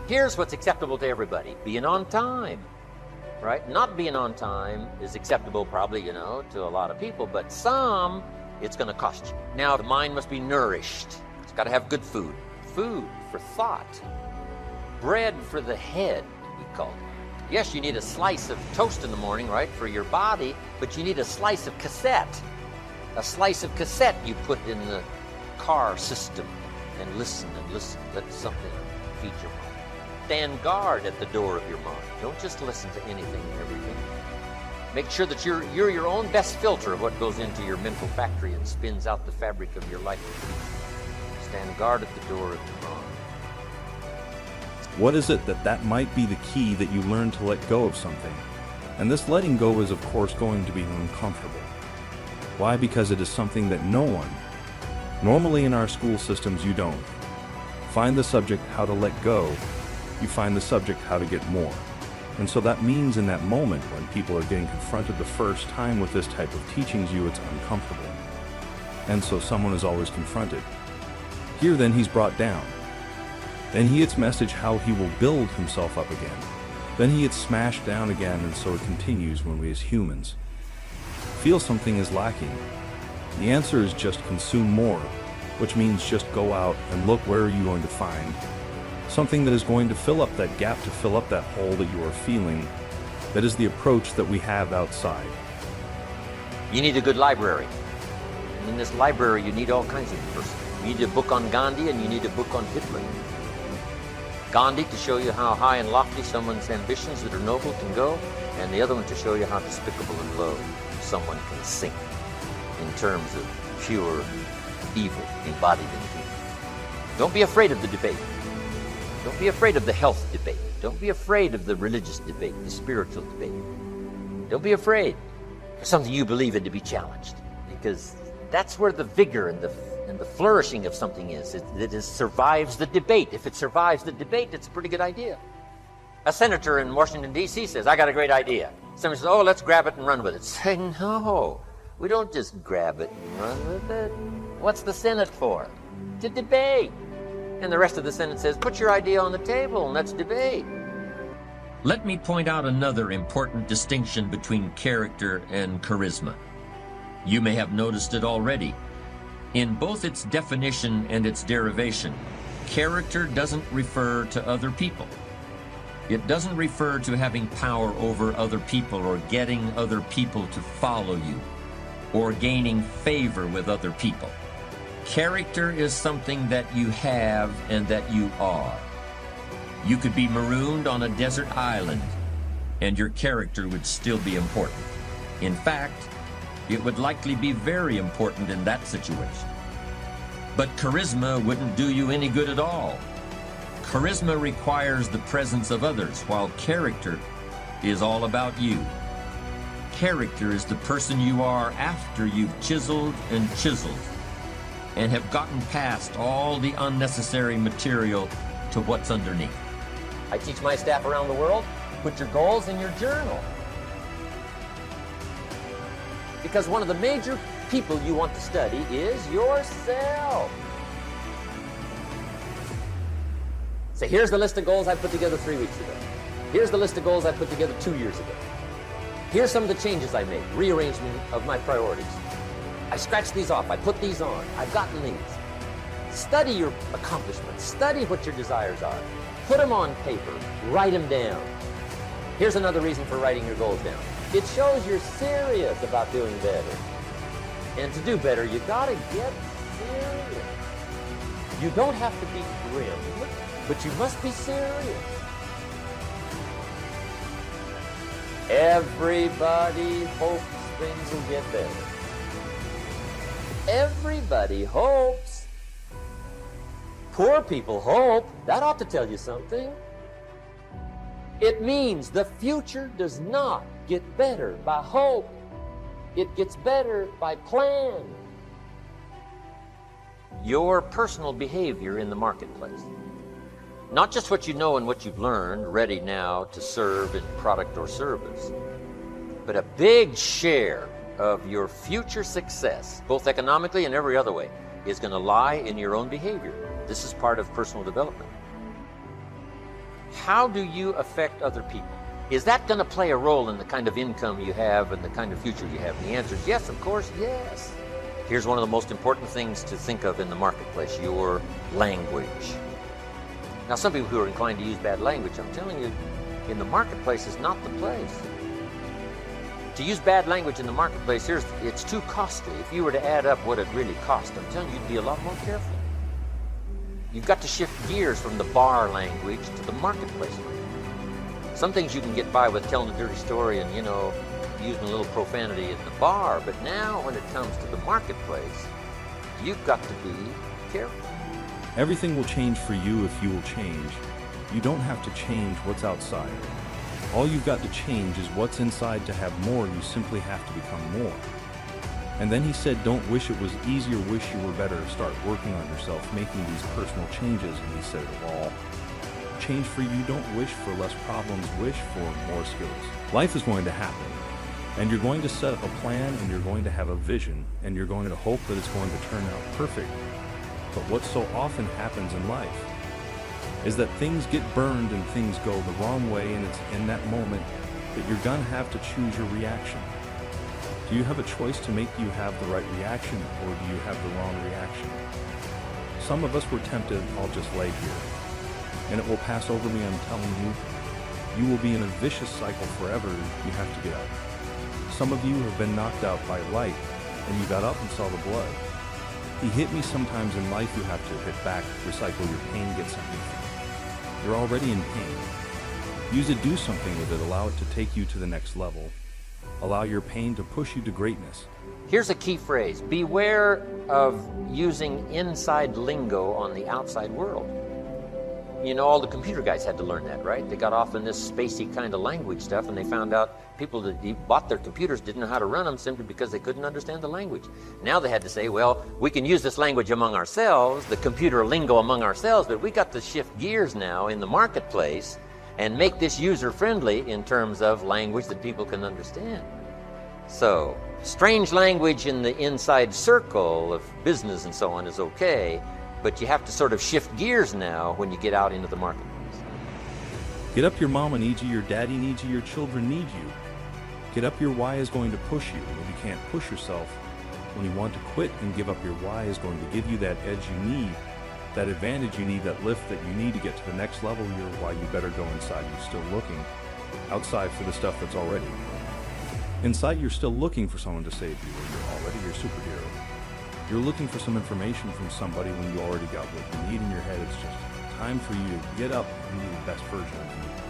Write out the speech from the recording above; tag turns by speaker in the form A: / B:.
A: Here's what's acceptable to everybody. Being on time, right? Not being on time is acceptable probably, to a lot of people, but some, it's going to cost you. Now, the mind must be nourished. It's got to have good food. Food for thought. Bread for the head, we call it. Yes, you need a slice of toast in the morning, right, for your body, but you need a slice of cassette. A slice of cassette you put in the car system and listen. Let something feed your mind. Stand guard at the door of your mind. Don't just listen to anything and everything. Make sure that you're your own best filter of what goes into your mental factory and spins out the fabric of your life. Stand guard at the door of your mind.
B: What is it that might be the key that you learn to let go of something? And this letting go is, of course, going to be uncomfortable. Why? Because it is something that no one, normally in our school systems, you don't. Find the subject how to let go, you find the subject how to get more. And so that means in that moment when people are getting confronted the first time with this type of teachings it's uncomfortable. And so someone is always confronted. Here then he's brought down. Then he gets message how he will build himself up again. Then he gets smashed down again, and so it continues when we as humans feel something is lacking. The answer is just consume more, which means just go out and look where are you going to find something that is going to fill up that gap, to fill up that hole that you are feeling. That is the approach that we have outside.
A: You need a good library. And in this library, you need all kinds of persons. You need a book on Gandhi and you need a book on Hitler. Gandhi to show you how high and lofty someone's ambitions that are noble can go, and the other one to show you how despicable and low someone can sink in terms of pure evil embodied in people. Don't be afraid of the debate. Don't be afraid of the health debate. Don't be afraid of the religious debate, the spiritual debate. Don't be afraid for something you believe in to be challenged, because that's where the vigor and the flourishing of something is. It survives the debate. If it survives the debate, it's a pretty good idea. A senator in Washington, D.C. says, I got a great idea. Somebody says, oh, let's grab it and run with it. Say, no, we don't just grab it and run with it. What's the Senate for? To debate. And the rest of the Senate says, put your idea on the table and let's debate.
C: Let me point out another important distinction between character and charisma. You may have noticed it already. In both its definition and its derivation, character doesn't refer to other people. It doesn't refer to having power over other people or getting other people to follow you or gaining favor with other people. Character is something that you have and that you are. You could be marooned on a desert island and your character would still be important. In fact, it would likely be very important in that situation. But charisma wouldn't do you any good at all. Charisma requires the presence of others, while character is all about you. Character is the person you are after you've chiseled and chiseled and have gotten past all the unnecessary material to what's underneath.
A: I teach my staff around the world, put your goals in your journal. Because one of the major people you want to study is yourself. So here's the list of goals I put together 3 weeks ago. Here's the list of goals I put together 2 years ago. Here's some of the changes I made, rearrangement of my priorities. I scratched these off, I put these on, I've gotten these. Study your accomplishments, study what your desires are. Put them on paper, write them down. Here's another reason for writing your goals down. It shows you're serious about doing better. And to do better, you gotta get serious. You don't have to be grim, but you must be serious. Everybody hopes things will get better. Everybody hopes. Poor people hope. That ought to tell you something. It means the future does not get better by hope. It gets better by plan. Your personal behavior in the marketplace. Not just what you know and what you've learned, ready now to serve in product or service, but a big share of your future success, both economically and every other way, is going to lie in your own behavior. This is part of personal development. how do you affect other people? Is that going to play a role in the kind of income you have and the kind of future you have? And the answer is yes, of course, yes. Here's one of the most important things to think of in the marketplace: your language. Now, some people who are inclined to use bad language, I'm telling you, in the marketplace is not the place. To use bad language in the marketplace, it's too costly. If you were to add up what it really cost, I'm telling you, you'd be a lot more careful. You've got to shift gears from the bar language to the marketplace language. Some things you can get by with telling a dirty story and, using a little profanity at the bar, but now when it comes to the marketplace, you've got to be careful.
B: Everything will change for you if you will change. You don't have to change what's outside. All you've got to change is what's inside. To have more, you simply have to become more. And then he said, don't wish it was easier, wish you were better. Start working on yourself, making these personal changes. And he said it all. Change for you, don't wish for less problems, wish for more skills. Life is going to happen. And you're going to set up a plan, and you're going to have a vision, and you're going to hope that it's going to turn out perfect. But what so often happens in life is that things get burned and things go the wrong way, and it's in that moment that you're going to have to choose your reaction. Do you have a choice to make you have the right reaction, or do you have the wrong reaction? Some of us were tempted, I'll just lay here, and it will pass over me, I'm telling you. You will be in a vicious cycle forever. You have to get up. Some of you have been knocked out by light, and you got up and saw the blood. He hit me. Sometimes in life you have to hit back, recycle your pain, get something from it. You're already in pain. Use it, do something with it, allow it to take you to the next level. Allow your pain to push you to greatness.
A: Here's a key phrase: beware of using inside lingo on the outside world. All the computer guys had to learn that, right? They got off in this spacey kind of language stuff, and they found out people that bought their computers didn't know how to run them simply because they couldn't understand the language. Now they had to say, well, we can use this language among ourselves, the computer lingo among ourselves, but we got to shift gears now in the marketplace and make this user-friendly in terms of language that people can understand. So, strange language in the inside circle of business and so on is okay, but you have to sort of shift gears now when you get out into the marketplace.
B: Get up, your mama needs you, your daddy needs you, your children need you. Get up, your why is going to push you. When you can't push yourself, when you want to quit and give up, your why is going to give you that edge you need, that advantage you need, that lift that you need to get to the next level. Your why, you better go inside. You're still looking outside for the stuff that's already. Inside, you're still looking for someone to save you. You're already your superhero. You're looking for some information from somebody when you already got what you need in your head. It's just time for you to get up and be the best version of you.